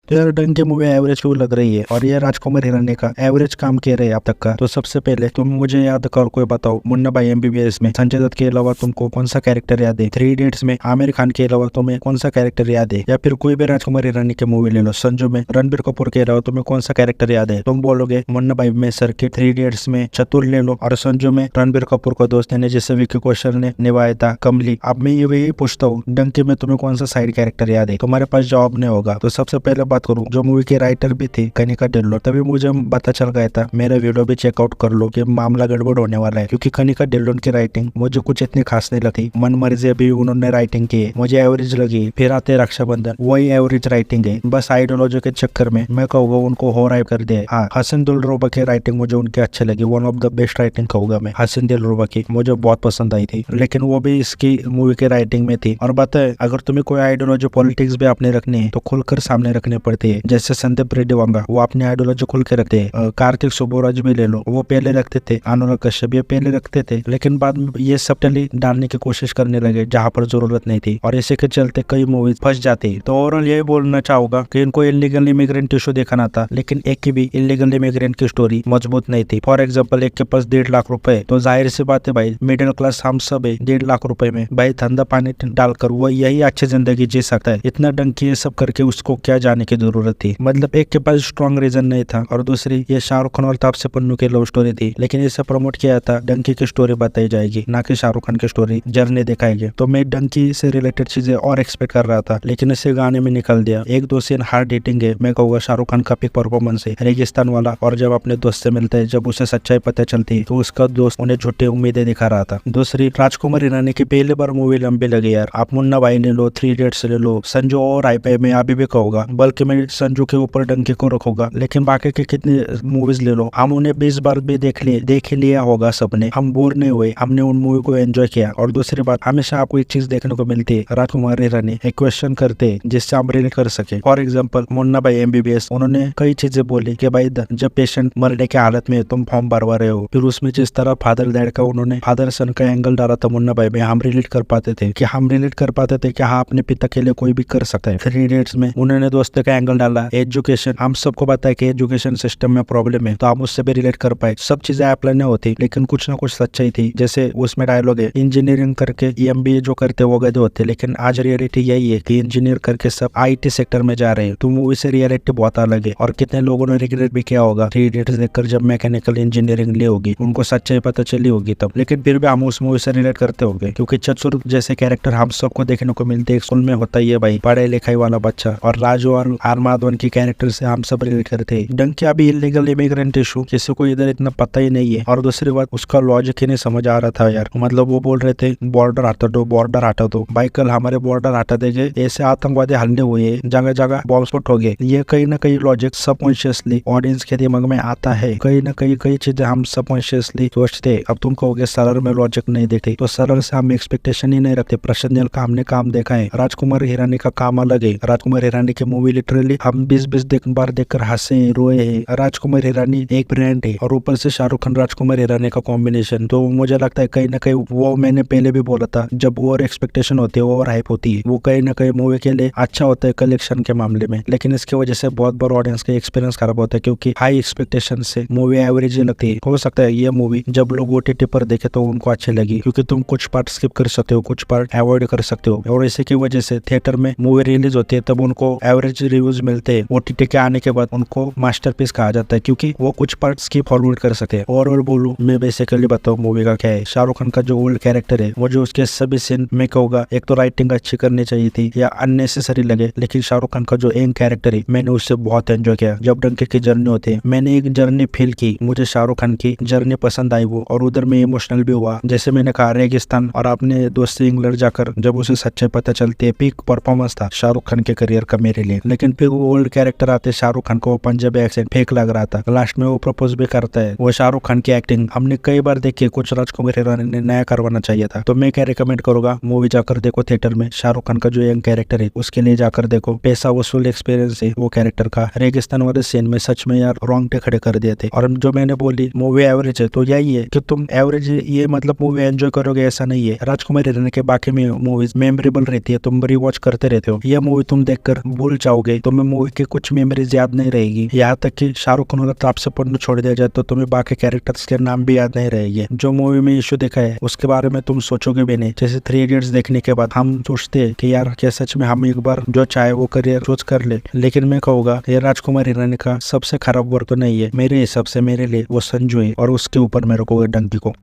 तो यार Dunki movie average क्यों लग रही है और ये राजकुमार हिरानी का एवरेज काम किया रहे अब तक का। तो सबसे पहले तुम मुझे याद कर कोई बताओ, मुन्ना भाई एमबीबीएस में संजय दत्त के अलावा तुमको कौन सा कैरेक्टर याद है? 3 इडियट्स में आमिर खान के अलावा तुम्हें कौन सा कैरेक्टर याद है? या फिर कोई भी राजकुमार हिरानी की मूवी ले लो, संजू में रणबीर कपूर के अलावा तुम्हें कौन सा कैरेक्टर याद है? तुम बोलोगे मुन्ना भाई में सर्किट, 3 इडियट्स में चतुर ले लो, और संजू में रणबीर कपूर का दोस्त यानी जिसे विक्की कौशल ने निभाया था कमली। अब मैं ये पूछता हूँ, डंकी में तुम्हें कौन सा साइड कैरेक्टर याद है? तुम्हारे पास जवाब नहीं होगा। तो सबसे पहले बात करूँ, जो मूवी के राइटर भी थी कनिका ढिल्लों, तभी मुझे पता चल गया था, मेरा वीडियो भी चेकआउट कर लो कि मामला गड़बड़ होने वाला है, क्योंकि कनिका ढिल्लों की राइटिंग मुझे कुछ इतनी खास नहीं लगती। मन मर्जी भी उन्होंने राइटिंग की है, मुझे एवरेज लगी। फिर आते रक्षाबंधन, वही एवरेज राइटिंग है, बस आइडियोलॉजी के चक्कर में मैं कहूँगा उनको हो राइट कर दिया। हाँ, हसन दिलरुबा की राइटिंग मुझे उनकी अच्छी लगी, one of the best writing कहूंगा मैं हसन दिलरुबा की, मुझे बहुत पसंद आई थी, लेकिन वो भी इसकी मूवी के राइटिंग में थी। और बात है, अगर तुम्हें कोई आइडियोलॉजी पॉलिटिक्स भी अपने रखनी है तो खुलकर सामने रखनी पड़ती है। जैसे संदीप रेड्डी वांगा, वो अपनी आइडियोलॉजी खुल के रखते हैं। कार्तिक सुब्बराज भी ले लो, वो पहले रखते थे, अनुराग कश्यप ये पहले रखते थे, लेकिन बाद में ये सबटली डालने की कोशिश करने लगे जहाँ पर जरूरत नहीं थी, और इसी के चलते कई मूवीज फंस जाती। तो ओवरऑल ये बोलना चाहूंगा कि इनको इलीगल इमिग्रेंट इशू दिखाना था, लेकिन एक की भी इलीगल इमिग्रेंट की स्टोरी मजबूत नहीं थी। फॉर एग्जाम्पल, एक के पास 1.5 लाख रुपए, तो जाहिर सी बात है भाई, मिडिल क्लास हम सब है, 1.5 लाख रुपए में भाई धंधा पानी डालकर वो यही अच्छी जिंदगी जी सकता है। इतना डंकी ये सब करके उसको क्या जाने की जरूरत थी? मतलब एक के पास स्ट्रॉन्ग रीजन नहीं था, और दूसरी ये शाहरुख खान और तापसी पन्नू की लव स्टोरी थी, लेकिन इसे प्रमोट किया था डंकी की स्टोरी बताई जाएगी, ना कि शाहरुख खान की स्टोरी जर्नी दिखाएगी। तो मैं डंकी से रिलेटेड चीजें और एक्सपेक्ट कर रहा था, लेकिन इसे गाने में निकल दिया। एक दो सीन हार्ड हिटिंग है, मैं कहूँगा शाहरुख खान का पिक परफॉर्मेंस है, रेगिस्तान वाला, और जब अपने दोस्त से मिलते हैं, जब उसे सच्चाई पता चलती तो उसका दोस्त उन्हें झूठी उम्मीदें दिखा रहा था। दूसरी, राजकुमार हिरानी की पहली बार मूवी लंबी लगी यार। आप मुन्ना भाई ले लो, 3 इडियट्स ले लो, संजू और आईपी में अभी भी कहूंगा, बल्कि मैं संजू के ऊपर डंकी को रखूंगा, लेकिन बाकी के कितने मूवीज ले लो, हम उन्हें 20 बार भी देख लिया होगा सबने, हम बोर नहीं हुए, हमने उन मूवी को एंजॉय किया। और दूसरी बात, हमेशा आपको एक चीज देखने को मिलती है, राजकुमार हिरानी एक क्वेश्चन करते हैं जिससे हम रिलेट कर सके। फॉर एग्जाम्पल, मुन्ना भाई एमबीबीएस, उन्होंने कई चीजें बोली कि भाई जब पेशेंट मरने की हालत में तुम फॉर्म भरवा रहे हो, फिर उसमें जिस तरह फादर डैड का उन्होंने फादर सन का एंगल डाला था मुन्ना भाई में, हम रिलेट कर पाते थे कि हाँ अपने पिता के लिए कोई भी कर सकता है। 3 इडियट्स में उन्होंने दोस्त का एंगल डाला, एजुकेशन, हम सबको पता है कि एजुकेशन सिस्टम में प्रॉब्लम है, तो हम उससे भी रिलेट कर पाए। सब चीजें अप्लाई नहीं होती, लेकिन कुछ ना कुछ सच्चाई थी। जैसे उसमें डायलॉग है, इंजीनियरिंग करके एमबीए जो करते वो गधे होते, लेकिन आज रियलिटी यही है कि इंजीनियर करके सब आईटी सेक्टर में जा रहे हैं। तो मूवी से रियलिटी बहुत अलग है, और कितने लोगों ने रिग्रेट भी किया होगा 3 इडियट्स देखकर, जब मैकेनिकल इंजीनियरिंग ली होगी, उनको सच्चाई पता चली होगी तब। लेकिन फिर भी हम उस मूवी से रिलेट करते होंगे, क्योंकि चतुर जैसे कैरेक्टर हम सबको देखने को मिलते हैं। स्कूल में होता ही है भाई, पढ़ाई लिखाई वाला बच्चा, और राजू और आर माधवन की कैरेक्टर से हम सब रिलेट करते हैं। डंकी अभी इलीगल इमिग्रेंट इशू किसी को इधर इतना पता ही नहीं है, और दूसरी बात, उसका लॉजिक ही नहीं समझ आ रहा था यार। मतलब वो बोल रहे थे बॉर्डर हटा दो भाई, कल हमारे बॉर्डर हटा देंगे, ऐसे आतंकवादी हल्ले हुए, जगह जगह बॉम्ब स्फोट हो गए। ये कहीं ना कहीं लॉजिक सबकॉन्शियसली ऑडियंस के दिमाग में आता है, कहीं ना कहीं चीजें हम सबकॉन्शियसली सोचते। अब तुम कहोगे सरल में लॉजिक नहीं देखते, तो सरल से हम एक्सपेक्टेशन ही नहीं रखते। प्रशांत का हमने काम देखा है, राजकुमार हिरानी का काम अलग है। राजकुमार हिरानी की मूवी लिटरली हम 20 बार देखकर हंसे रोए हैं। राजकुमार हिरानी एक ब्रांड है, और ऊपर से शाहरुख खान राजकुमार हिरानी का कॉम्बिनेशन, तो मुझे लगता है कहीं ना कहीं वो मैंने पहले भी बोला था, जब ओवर एक्सपेक्टेशन होती है, ओवर हाइप होती है, वो कहीं ना कहीं मूवी के लिए अच्छा होता है कलेक्शन के मामले में, लेकिन इसकी वजह से बहुत बार ऑडियंस का एक्सपीरियंस खराब होता है, क्योंकि हाई एक्सपेक्टेशन से मूवी एवरेज ही लगती है। हो सकता है ये मूवी जब लोग ओटीटी पर देखे तो उनको अच्छी लगी, क्योंकि तुम कुछ पार्ट स्किप कर सकते हो, कुछ पार्ट अवॉइड कर सकते हो, और इसी की वजह से थिएटर में मूवी रिलीज होती है तब उनको एवरेज रिव्यूज मिलते हैं। ओटीटी के आने के बाद उनको मास्टरपीस कहा जाता है, क्योंकि वो कुछ पार्ट स्किप फॉरवर्ड कर सकते हैं। और बोलूं मैं बेसिकली बताऊं मूवी का क्या है, शाहरुख खान का जो ओल्ड कैरेक्टर है, वो जो उसके सभी सीन में कहूंगा, एक तो राइटिंग अच्छी करनी चाहिए थी या अननेसेसरी लगे, लेकिन शाहरुख खान का जो एम कैरेक्टर है, मैंने उससे बहुत एंजॉय किया। जब डंकी की जर्नी होती है, मैंने एक जर्नी फील की, मुझे शाहरुख खान की जर्नी पसंद आई वो, और उधर में इमोशनल भी हुआ। जैसे मैंने कहा रेगिस्तान, और अपने दोस्त से इंग्लैंड जाकर जब उसे सच्चाई पता चलती है, पीक परफॉर्मेंस था शाहरुख खान के करियर का मेरे लिए। लेकिन फिर वो ओल्ड कैरेक्टर आते, शाहरुख खान को पंजाबी एक्सेंट फेक लग रहा था, लास्ट में वो प्रपोज भी करता है। वो शाहरुख खान की एक्टिंग हमने कई बार देखी, कुछ राजकुमार हिरानी ने नया करवाना चाहिए था। तो मैं क्या रिकमेंड करूंगा, मूवी जाकर देखो थिएटर में, शाहरुख खान का जो यंग कैरेक्टर है उसके लिए जाकर देखो, पैसा वसूल एक्सपीरियंस है वो कैरेक्टर का। रेगिस्तान वाले सीन में सच में यार रोंगटे खड़े कर दिए थे। और जो मैंने बोली मूवी एवरेज है, तो यही है कि तुम एवरेज ये मतलब मूवी एंजॉय करोगे ऐसा नहीं है। राजकुमार हिरानी के बाकी में मूवीज मेमोरेबल रहती है, तुम रिवॉच करते रहते हो। ये मूवी तुम देखकर भूल जाओगे देखोगे तुम्हें मूवी की कुछ मेमोरीज याद नहीं रहेगी, यहाँ तक कि शाहरुख खान और तापसी पन्नू छोड़ दिया जाए तो तुम्हें बाकी कैरेक्टर्स के नाम भी याद नहीं रहेंगे। जो मूवी में इशू देखा है उसके बारे में तुम सोचोगे भी नहीं। जैसे 3 इडियट्स देखने के बाद हम सोचते हैं कि यार क्या सच में हम एक बार जो चाहे वो करियर चूज कर ले, लेकिन मैं कहूँगा ये राजकुमार हिरानी का सबसे खराब वर्क तो नहीं है। मेरे हिसाब से मेरे लिए वो संजू है और उसके ऊपर मैं रखूंगा डंकी को।